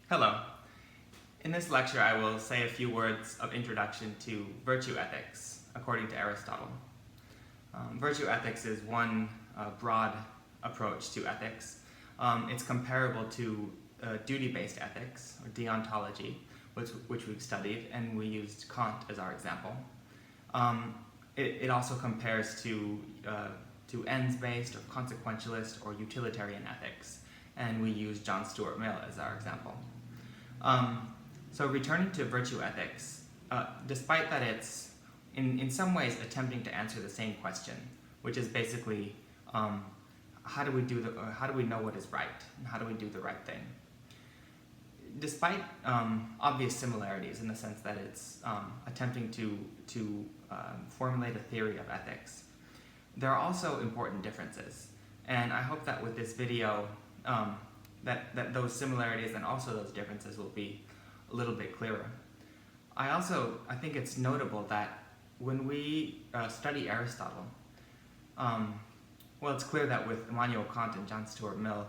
Hello. In this lecture, I will say a few words of introduction to virtue ethics, according to Aristotle. Virtue ethics is one broad approach to ethics. It's comparable to duty-based ethics, or deontology, which we've studied, and we used Kant as our example. It also compares to ends-based, or consequentialist, or utilitarian ethics, and we used John Stuart Mill as our example. So returning to virtue ethics, despite that it's in some ways attempting to answer the same question, which is basically how do we know what is right, and how do we do the right thing? Despite obvious similarities in the sense that it's attempting to formulate a theory of ethics, there are also important differences, and I hope that with this video that those similarities and also those differences will be a little bit clearer. I think it's notable that when we study Aristotle, well, it's clear that with Immanuel Kant and John Stuart Mill,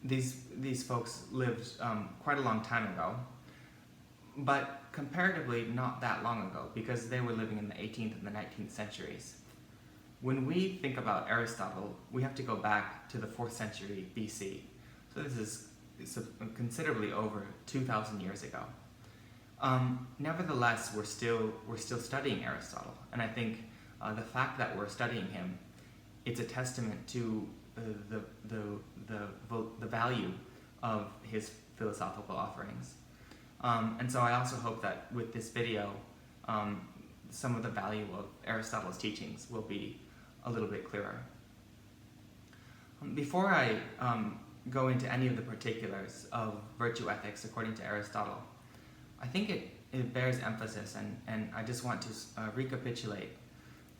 these folks lived quite a long time ago, but comparatively not that long ago, because they were living in the 18th and the 19th centuries. When we think about Aristotle, we have to go back to the 4th century BC. So this is considerably over 2,000 years ago. Nevertheless, we're still studying Aristotle, and I think the fact that we're studying him, it's a testament to the value of his philosophical offerings. And so I also hope that with this video, some of the value of Aristotle's teachings will be a little bit clearer. Before I go into any of the particulars of virtue ethics according to Aristotle, I think it bears emphasis, and I just want to recapitulate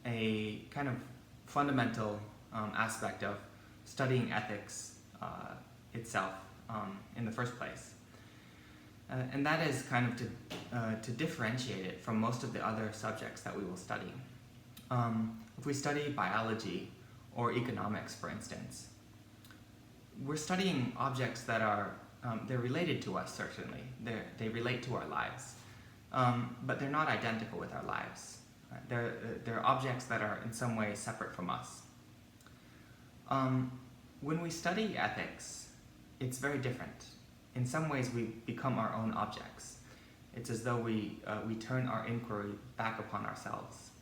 a kind of fundamental aspect of studying ethics itself in the first place. And that is kind of to differentiate it from most of the other subjects that we will study. If we study biology or economics, for instance, we're studying objects that are, they're related to us, certainly. They relate to our lives, but they're not identical with our lives. They're objects that are in some way separate from us. When we study ethics, it's very different. In some ways, we become our own objects. It's as though we turn our inquiry back upon ourselves.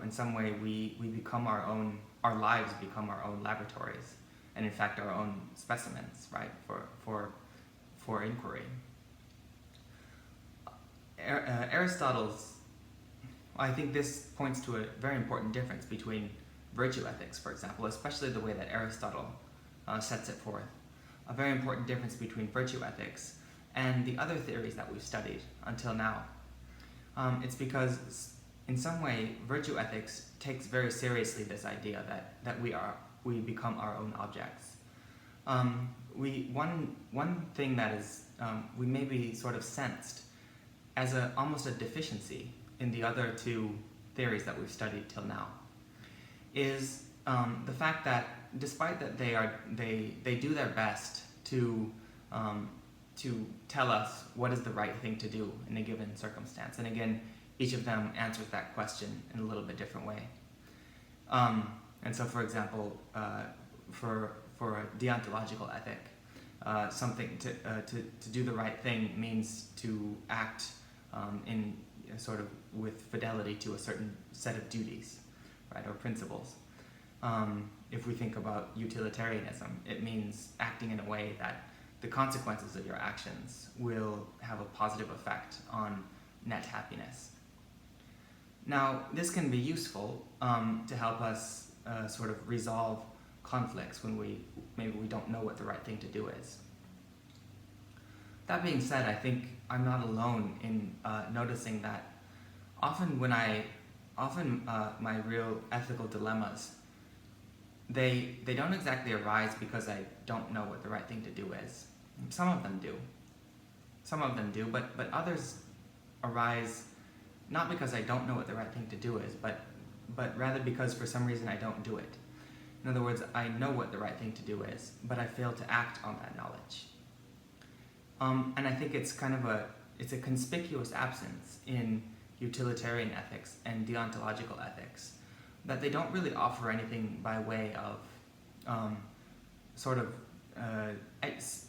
In some way, we become our lives become our own laboratories, and in fact our own specimens, right, for inquiry. Aristotle's, I think this points to a very important difference between virtue ethics, for example, especially the way that Aristotle sets it forth. A very important difference between virtue ethics and the other theories that we've studied until now. It's because in some way virtue ethics takes very seriously this idea that we become our own objects. One thing that is we maybe sort of sensed as almost a deficiency in the other two theories that we've studied till now is the fact that despite that they do their best to tell us what is the right thing to do in a given circumstance, and again, each of them answers that question in a little bit different way. And so, for example, for a deontological ethic, something to do the right thing means to act in sort of with fidelity to a certain set of duties, right, or principles. If we think about utilitarianism, it means acting in a way that the consequences of your actions will have a positive effect on net happiness. Now, this can be useful to help us sort of resolve conflicts when maybe we don't know what the right thing to do is. That being said, I think I'm not alone in noticing that often my real ethical dilemmas, they don't exactly arise because I don't know what the right thing to do is. Some of them do, but others arise not because I don't know what the right thing to do is, but rather because for some reason I don't do it. In other words, I know what the right thing to do is, but I fail to act on that knowledge. And I think it's kind of it's a conspicuous absence in utilitarian ethics and deontological ethics, that they don't really offer anything by way of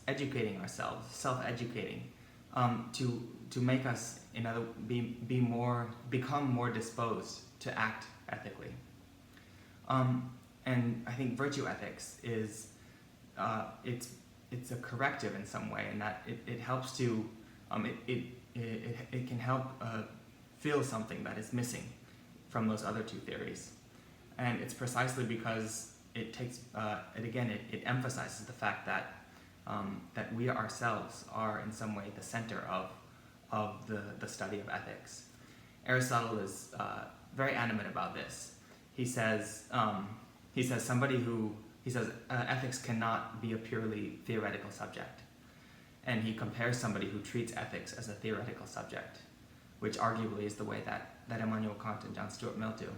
educating ourselves, self-educating, to make us become more disposed to act ethically. And I think virtue ethics is it's a corrective in some way, in that it helps to it can help fill something that is missing from those other two theories, and it's precisely because it emphasizes the fact that that we ourselves are in some way the center of the study of ethics. Aristotle is very animate about this. He says ethics cannot be a purely theoretical subject, and he compares somebody who treats ethics as a theoretical subject, which arguably is the way that Immanuel Kant and John Stuart Mill do.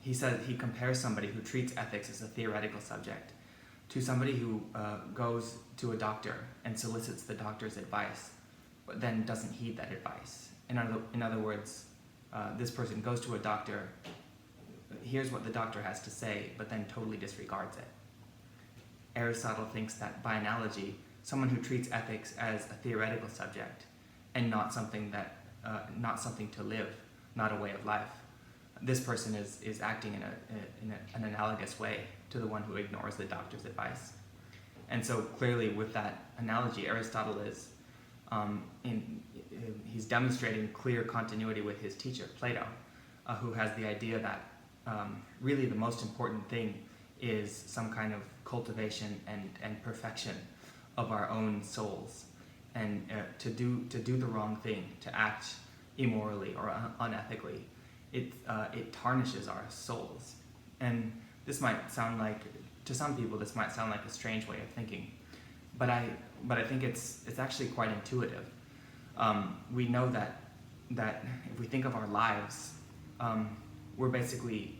He says he compares somebody who treats ethics as a theoretical subject to somebody who goes to a doctor and solicits the doctor's advice, but then doesn't heed that advice. In other words, this person goes to a doctor, hears what the doctor has to say, but then totally disregards it. Aristotle thinks that, by analogy, someone who treats ethics as a theoretical subject and not something to live, not a way of life, this person is acting in an analogous way to the one who ignores the doctor's advice. And so clearly, with that analogy, Aristotle is he's demonstrating clear continuity with his teacher, Plato, who has the idea that really the most important thing is some kind of cultivation and perfection of our own souls, and to do the wrong thing, to act immorally or unethically, it tarnishes our souls. And this might sound like, to some people, this might sound like a strange way of thinking, but I think it's actually quite intuitive. We know that if we think of our lives, we're basically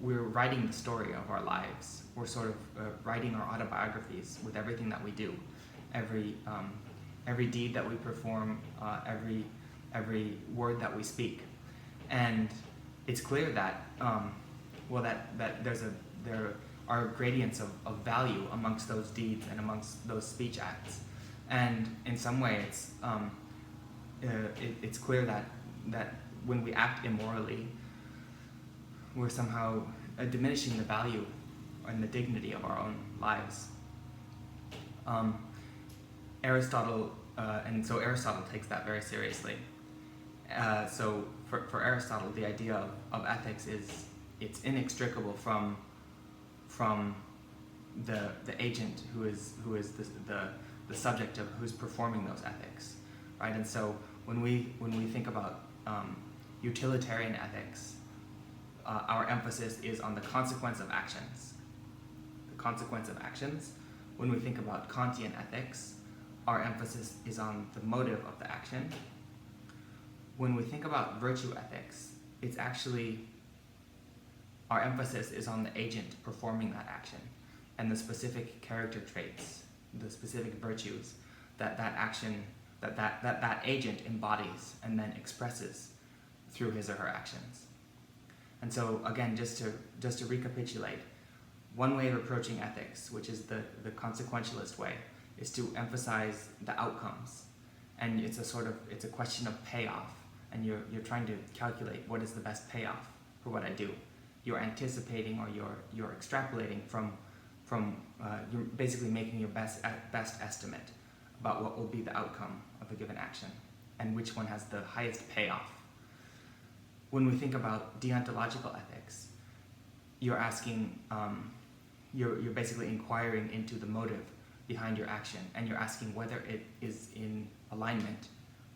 we're writing the story of our lives. We're sort of writing our autobiographies with everything that we do, every deed that we perform, every word that we speak, and it's clear that that there are gradients of value amongst those deeds and amongst those speech acts, and in some way it's clear that when we act immorally, we're somehow diminishing the value and the dignity of our own lives. Aristotle takes that very seriously. So for Aristotle, the idea of ethics it's inextricable from the agent who is the subject of who's performing those ethics, right? And so when we think about utilitarian ethics, our emphasis is on the consequence of actions. The consequence of actions. When we think about Kantian ethics, our emphasis is on the motive of the action. When we think about virtue ethics, it's actually, our emphasis is on the agent performing that action and the specific character traits, the specific virtues that action, that agent embodies and then expresses through his or her actions. And so again, just to recapitulate, one way of approaching ethics, which is the consequentialist way, is to emphasize the outcomes, and it's a question of payoff, and you're trying to calculate what is the best payoff for what I do. You're anticipating, or you're extrapolating from you're basically making your best estimate about what will be the outcome of a given action and which one has the highest payoff. When we think about deontological ethics, you're asking, you're basically inquiring into the motive behind your action, and you're asking whether it is in alignment,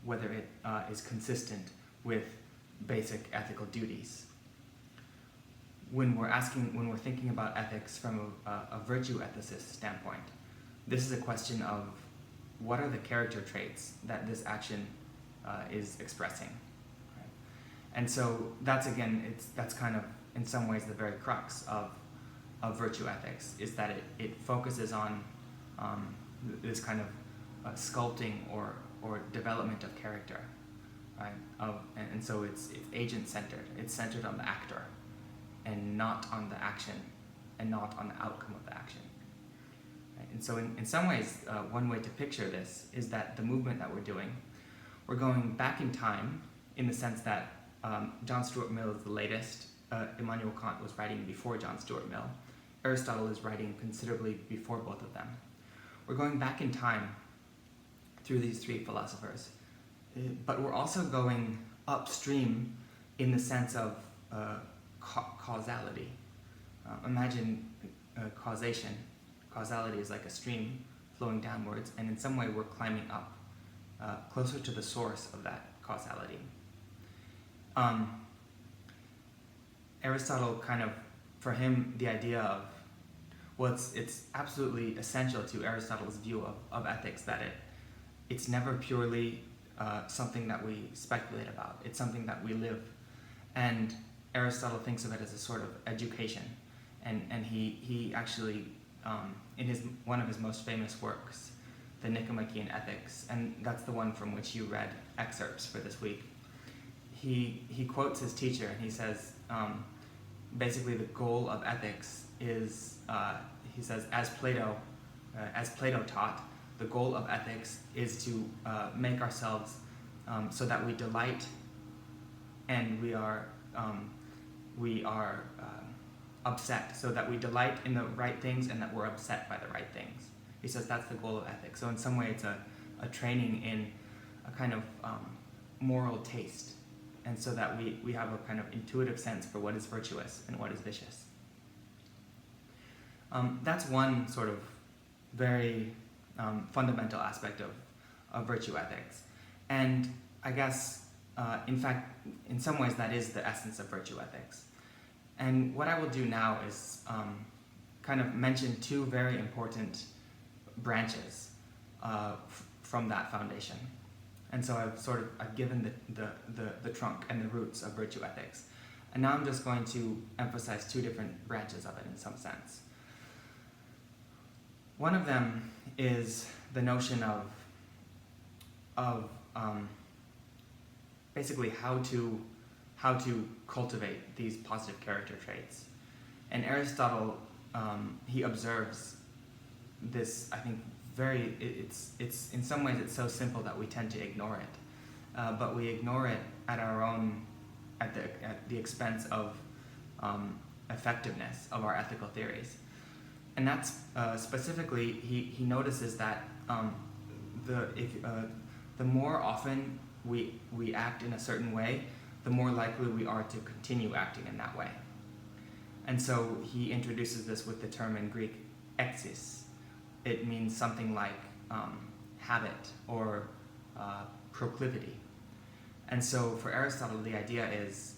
whether it is consistent with basic ethical duties. When we're thinking about ethics from a virtue ethicist standpoint, this is a question of what are the character traits that this action is expressing. And so that's kind of in some ways the very crux of virtue ethics, is that it focuses on this kind of sculpting or development of character, right? And so it's agent-centered. It's centered on the actor, and not on the action, and not on the outcome of the action. Right? And so in some ways, one way to picture this is that the movement that we're going back in time, in the sense that John Stuart Mill is the latest. Immanuel Kant was writing before John Stuart Mill. Aristotle is writing considerably before both of them. We're going back in time through these three philosophers, but we're also going upstream in the sense of causality. Imagine causation. Causality is like a stream flowing downwards, and in some way we're climbing up, closer to the source of that causality. Aristotle for him, the idea of, it's absolutely essential to Aristotle's view of ethics that it's never purely something that we speculate about. It's something that we live. And Aristotle thinks of it as a sort of education. And he actually, in one of his most famous works, the Nicomachean Ethics, and that's the one from which you read excerpts for this week, he quotes his teacher, and he says, basically the goal of ethics is, he says, as Plato taught, the goal of ethics is to make ourselves so that we delight and we are upset, so that we delight in the right things and that we're upset by the right things. He says that's the goal of ethics. So in some way it's a training in a kind of moral taste, and so that we have a kind of intuitive sense for what is virtuous and what is vicious. That's one sort of very fundamental aspect of virtue ethics. And I guess, in fact, in some ways that is the essence of virtue ethics. And what I will do now is kind of mention two very important branches from that foundation. And so I've given the trunk and the roots of virtue ethics. And now I'm just going to emphasize two different branches of it in some sense. One of them is the notion of basically how to cultivate these positive character traits. And Aristotle, he observes this, I think, it's in some ways it's so simple that we tend to ignore it, but we ignore it at the expense of effectiveness of our ethical theories. And that's specifically, he notices that the more often we act in a certain way, the more likely we are to continue acting in that way. And so he introduces this with the term in Greek, exis. It means something like habit or proclivity. And so for Aristotle, the idea is,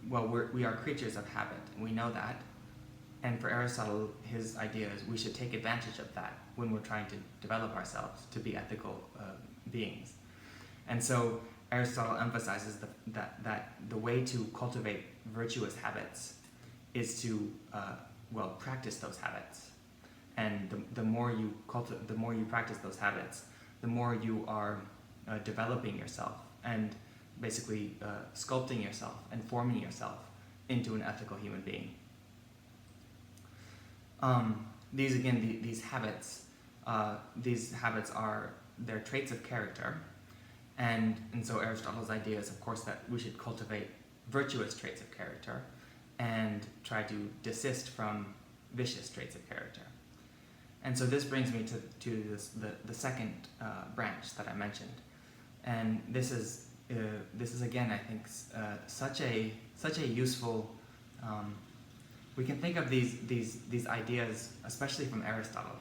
well, we are creatures of habit, and we know that. And for Aristotle, his idea is we should take advantage of that when we're trying to develop ourselves to be ethical beings. And so Aristotle emphasizes that the way to cultivate virtuous habits is to practice those habits. And the more you practice those habits, the more you are developing yourself and basically sculpting yourself and forming yourself into an ethical human being. These habits they're traits of character, and so Aristotle's idea is, of course, that we should cultivate virtuous traits of character and try to desist from vicious traits of character. And so this brings me to the second branch that I mentioned, and this is again, I think, such a useful. We can think of these ideas, especially from Aristotle.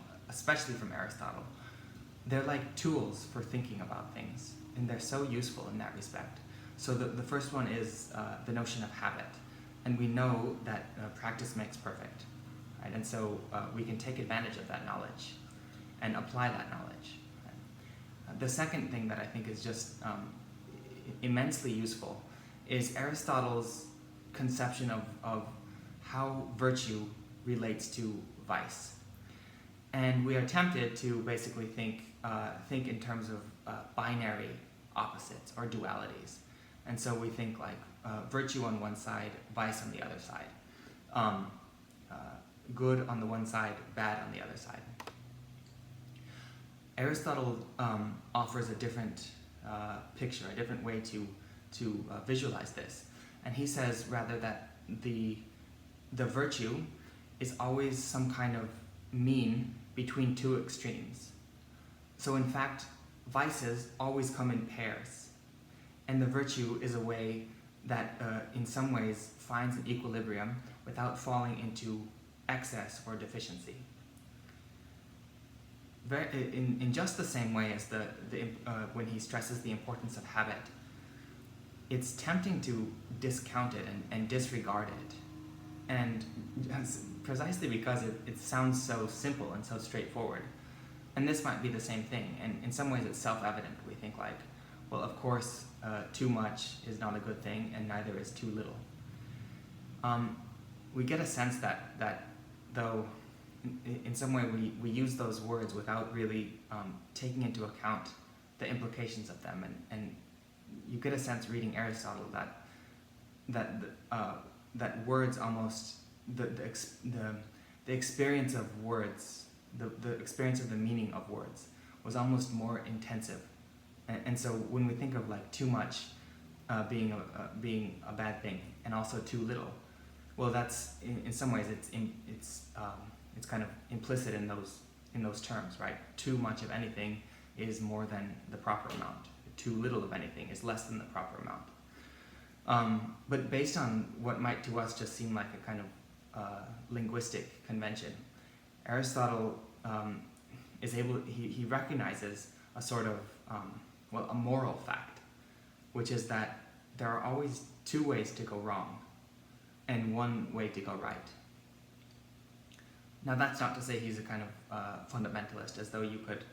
They're like tools for thinking about things, and they're so useful in that respect. So the first one is the notion of habit, and we know that practice makes perfect. Right? And so we can take advantage of that knowledge and apply that knowledge. Right? The second thing that I think is just immensely useful is Aristotle's conception of how virtue relates to vice. And we are tempted to basically think in terms of binary opposites or dualities. And so we think like virtue on one side, vice on the other side. Good on the one side, bad on the other side. Aristotle offers a different picture, a different way to visualize this. And he says rather that the virtue is always some kind of mean between two extremes. So in fact, vices always come in pairs. And the virtue is a way that in some ways finds an equilibrium without falling into excess or deficiency. In just the same way as when he stresses the importance of habit, it's tempting to discount it and disregard it. And precisely because it sounds so simple and so straightforward. And this might be the same thing. And in some ways it's self-evident. We think like, well, of course, too much is not a good thing, and neither is too little. We get a sense that though in some way we use those words without really taking into account the implications of them, and you get a sense reading Aristotle that words almost the experience of words, the experience of the meaning of words was almost more intensive, and so when we think of like too much being a bad thing and also too little, well, that's in some ways it's kind of implicit in those terms, right? Too much of anything is more than the proper amount. Too little of anything is less than the proper amount. But based on what might to us just seem like a kind of linguistic convention, Aristotle he recognizes a sort of a moral fact, which is that there are always two ways to go wrong and one way to go right. Now that's not to say he's a kind of fundamentalist, as though you could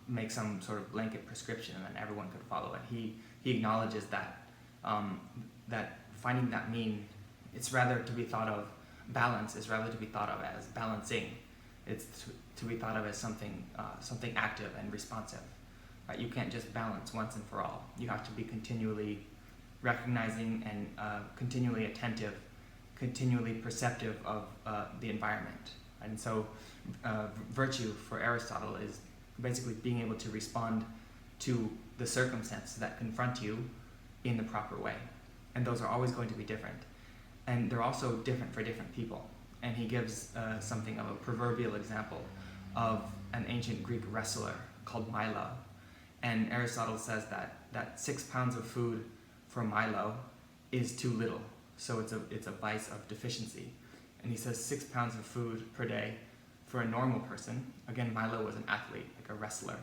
make some sort of blanket prescription and then everyone could follow it. He acknowledges that that finding that mean, it's rather to be thought of, balance is rather to be thought of as balancing. It's to be thought of as something active and responsive. Right? You can't just balance once and for all. You have to be continually recognizing and continually attentive, continually perceptive of the environment. And so virtue for Aristotle is basically being able to respond to the circumstances that confront you in the proper way. And those are always going to be different. And they're also different for different people. And he gives something of a proverbial example of an ancient Greek wrestler called Milo. And Aristotle says that 6 pounds of food for Milo is too little. So it's a vice of deficiency. And he says 6 pounds of food per day for a normal person. Again, Milo was an athlete, like a wrestler.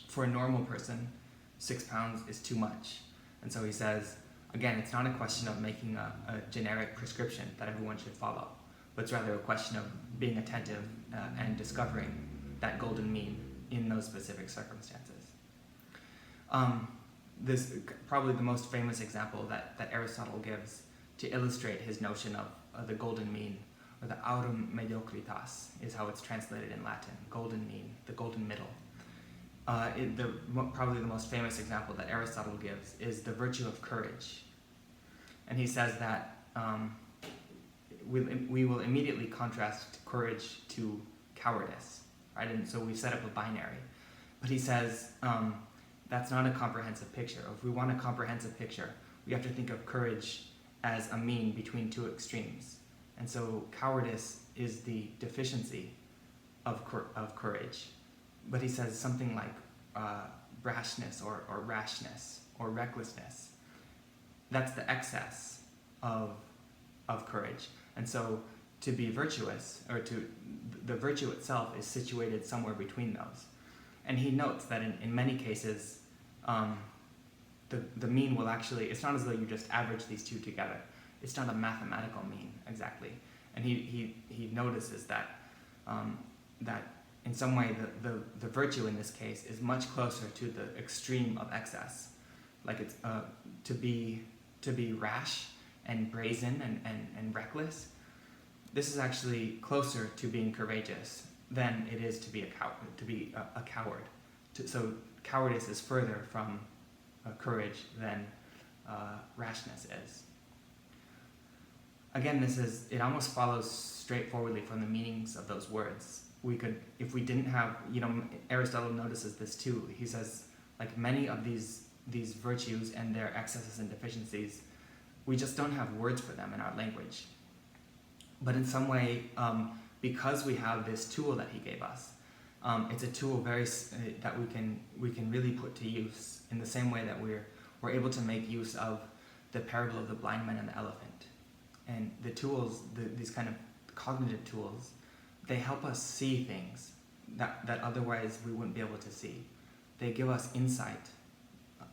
For a normal person, 6 pounds is too much. And so he says, again, it's not a question of making a generic prescription that everyone should follow, but it's rather a question of being attentive and discovering that golden mean in those specific circumstances. This probably the most famous example that Aristotle gives to illustrate his notion of the golden mean, or the aurum mediocritas is how it's translated in Latin, golden mean, the golden middle. Probably the most famous example that Aristotle gives is the virtue of courage. And he says that we will immediately contrast courage to cowardice, right? And so we've set up a binary. But he says that's not a comprehensive picture. If we want a comprehensive picture, we have to think of courage as a mean between two extremes. And so cowardice is the deficiency of courage. But he says something like brashness or rashness or recklessness. That's the excess of courage. And so to be virtuous, or the virtue itself is situated somewhere between those. And he notes that in many cases, the mean will actually, it's not as though you just average these two together. It's not a mathematical mean, exactly. And he notices that in some way the virtue in this case is much closer to the extreme of excess. Like it's to be rash and brazen and reckless, this is actually closer to being courageous than it is to be a coward. So cowardice is further from courage than rashness is. Again, it almost follows straightforwardly from the meanings of those words. We could, if we didn't have, Aristotle notices this too. He says, like, many of these virtues and their excesses and deficiencies, we just don't have words for them in our language. But in some way, because we have this tool that he gave us, it's a tool that we can really put to use in the same way that we're able to make use of the parable of the blind man and the elephant. And the tools, these kind of cognitive tools, they help us see things that otherwise we wouldn't be able to see. They give us insight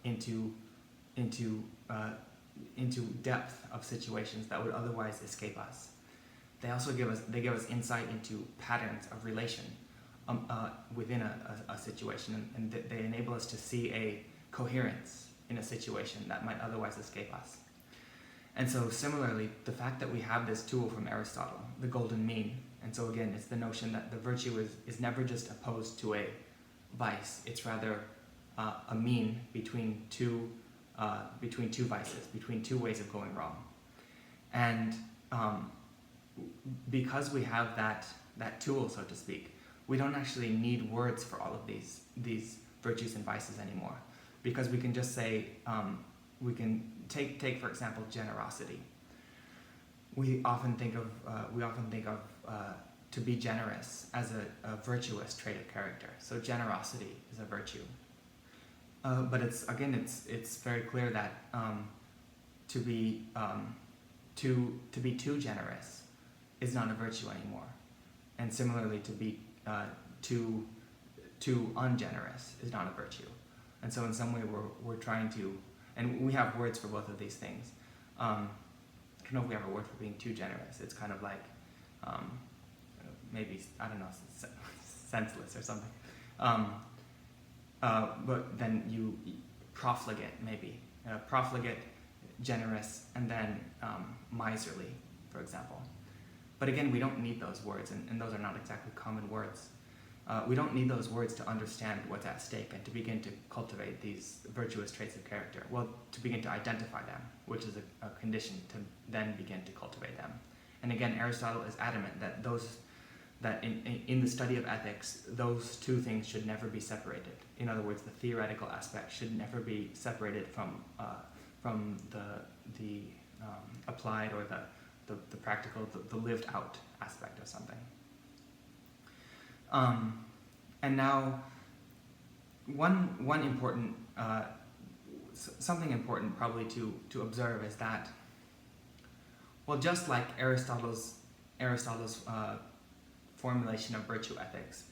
into depth of situations that would otherwise escape us. They also give us insight into patterns of relation within a situation, and they enable us to see a coherence in a situation that might otherwise escape us. And so similarly, the fact that we have this tool from Aristotle, the golden mean, and so again, it's the notion that the virtue is never just opposed to a vice, it's rather a mean between two vices, between two ways of going wrong. And because we have that tool, so to speak, we don't actually need words for all of these virtues and vices anymore, because we can just say, we can take for example generosity. We often think of to be generous as a virtuous trait of character. So generosity is a virtue. But it's very clear that to be too generous is not a virtue anymore, and similarly to be too ungenerous is not a virtue. And so in some way we're trying to, and we have words for both of these things. I don't know if we have a word for being too generous. It's kind of like maybe, I don't know, senseless or something. But then you profligate, maybe. Profligate, generous, and then miserly, for example. But again, we don't need those words, and those are not exactly common words. We don't need those words to understand what's at stake and to begin to cultivate these virtuous traits of character. Well, to begin to identify them, which is a condition to then begin to cultivate them. And again, Aristotle is adamant that in the study of ethics, those two things should never be separated. In other words, the theoretical aspect should never be separated from the applied or the practical, the lived out aspect of something. And now, one important something important probably to observe is that, well, just like Aristotle's formulation of virtue ethics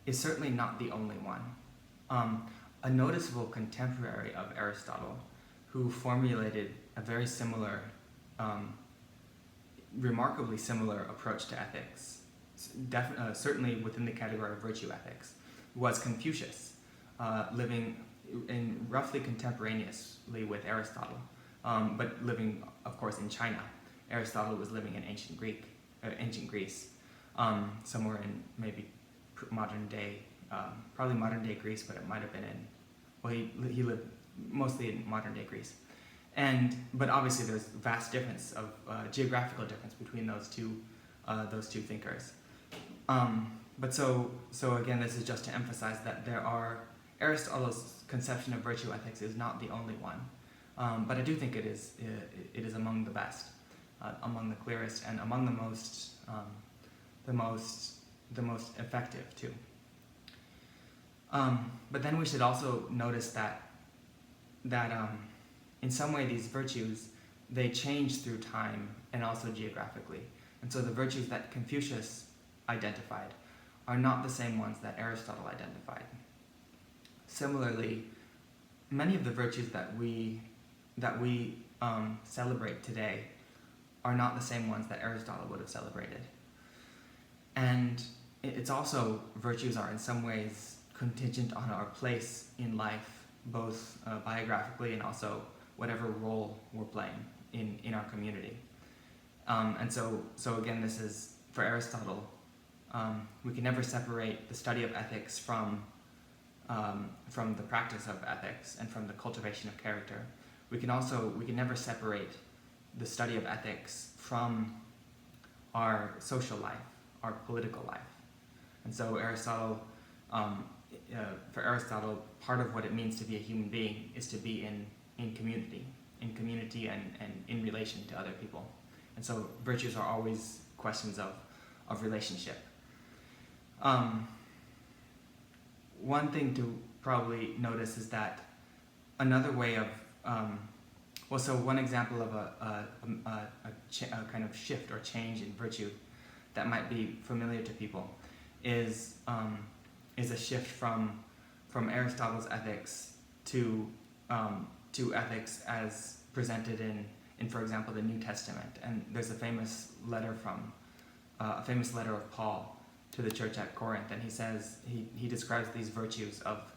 is certainly not the only one. A noticeable contemporary of Aristotle, who formulated a very similar, remarkably similar approach to ethics, certainly within the category of virtue ethics, was Confucius, living in roughly contemporaneously with Aristotle, but living, of course, in China. Aristotle was living in ancient Greece, somewhere in maybe modern day, probably modern day Greece, but it might have been he lived mostly in modern day Greece. But obviously there's vast difference of geographical difference between those two thinkers. But so again, this is just to emphasize that Aristotle's conception of virtue ethics is not the only one, but I do think it is among the best, among the clearest, and among the most effective too. But then we should also notice that in some way these virtues, they change through time and also geographically. And so the virtues that Confucius identified are not the same ones that Aristotle identified. Similarly, many of the virtues that we celebrate today are not the same ones that Aristotle would have celebrated. And it's also, virtues are in some ways contingent on our place in life, both biographically and also whatever role we're playing in our community. And so again, this is for Aristotle, we can never separate the study of ethics from the practice of ethics and from the cultivation of character. We can never separate the study of ethics from our social life, our political life. And so for Aristotle, part of what it means to be a human being is to be in community and in relation to other people. And so virtues are always questions of relationship. One thing to probably notice is that another way of, one example of a kind of shift or change in virtue that might be familiar to people is a shift from Aristotle's ethics to ethics as presented in, for example, the New Testament. And there's a famous letter of Paul to the church at Corinth, and he says he describes these virtues of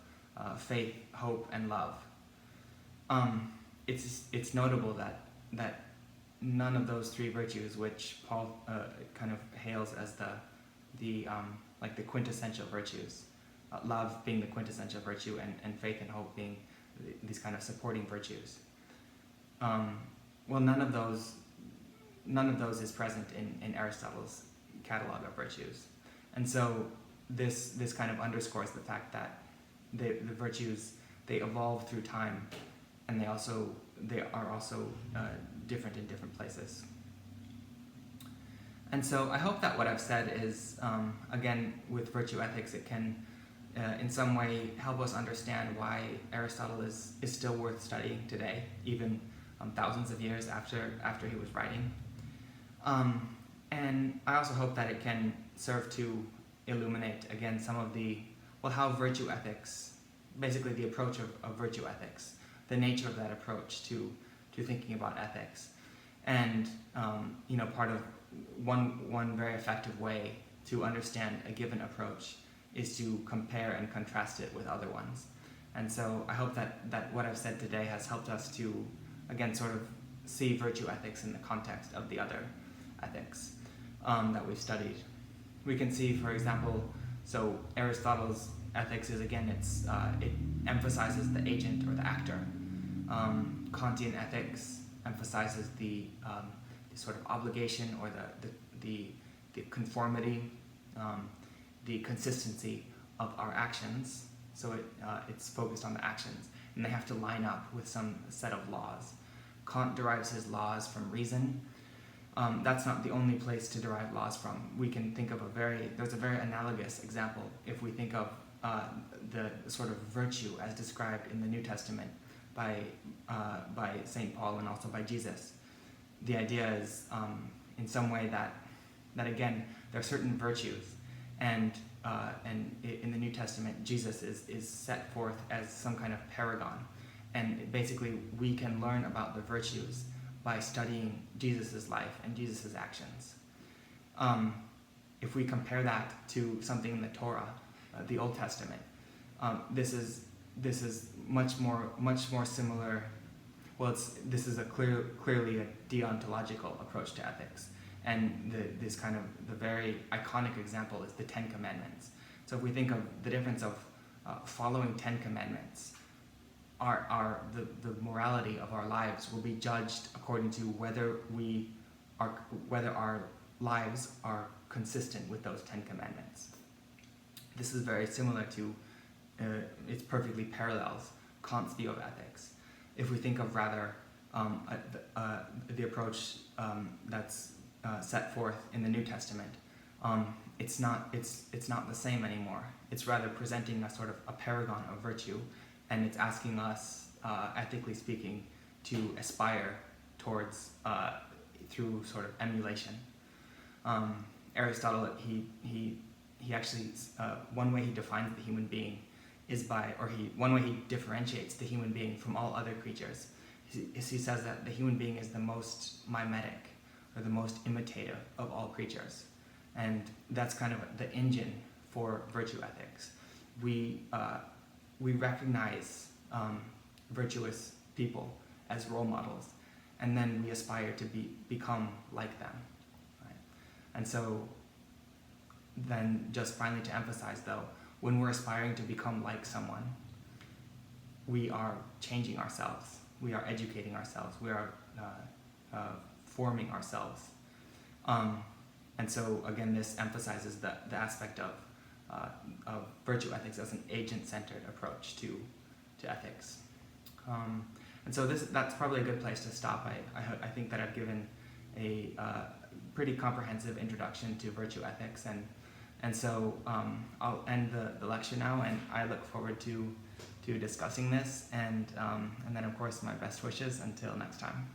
faith, hope, and love. It's notable that none of those three virtues, which Paul kind of hails as the quintessential virtues, love being the quintessential virtue, and faith and hope being these kind of supporting virtues. None of those is present in Aristotle's catalog of virtues. And so this kind of underscores the fact that the virtues, they evolve through time, and they are also different in different places. And so I hope that what I've said is, again, with virtue ethics, it can in some way help us understand why Aristotle is still worth studying today, even thousands of years after he was writing. And I also hope that it can serve to illuminate, again, some of how virtue ethics, basically the approach of virtue ethics, the nature of that approach to thinking about ethics. And, part of one very effective way to understand a given approach is to compare and contrast it with other ones. And so I hope that what I've said today has helped us to, again, sort of see virtue ethics in the context of the other ethics that we've studied. We can see, for example, so Aristotle's ethics is, again, it emphasizes the agent or the actor. Kantian ethics emphasizes the sort of obligation or the conformity, the consistency of our actions. So it's focused on the actions, and they have to line up with some set of laws. Kant derives his laws from reason. That's not the only place to derive laws from. We can think of there's a very analogous example if we think of the sort of virtue as described in the New Testament by St. Paul and also by Jesus. The idea is in some way that again, there are certain virtues, and in the New Testament, Jesus is set forth as some kind of paragon, and basically we can learn about the virtues by studying Jesus' life and Jesus' actions. If we compare that to something in the Torah, the Old Testament, this is much more similar. Well, this is clearly a deontological approach to ethics, and this kind of the very iconic example is the Ten Commandments. So if we think of the difference of following 10 commandments, the morality of our lives will be judged according to whether our lives are consistent with those 10 commandments. This is very similar to, it perfectly parallels Kant's view of ethics. If we think of rather the approach that's set forth in the New Testament, it's not the same anymore. It's rather presenting a sort of a paragon of virtue, and it's asking us, ethically speaking, to aspire towards through sort of emulation. Aristotle, he actually one way he defines the human being is one way he differentiates the human being from all other creatures. He says that the human being is the most mimetic, or the most imitative of all creatures, and that's kind of the engine for virtue ethics. We recognize virtuous people as role models, and then we aspire to become like them. Right? And so then just finally to emphasize though, when we're aspiring to become like someone, we are changing ourselves, we are educating ourselves, we are forming ourselves. And so again, this emphasizes the aspect of virtue ethics as an agent-centered approach to ethics. And so that's probably a good place to stop. I think that I've given a pretty comprehensive introduction to virtue ethics, and so I'll end the lecture now, and I look forward to discussing this, and then of course my best wishes until next time.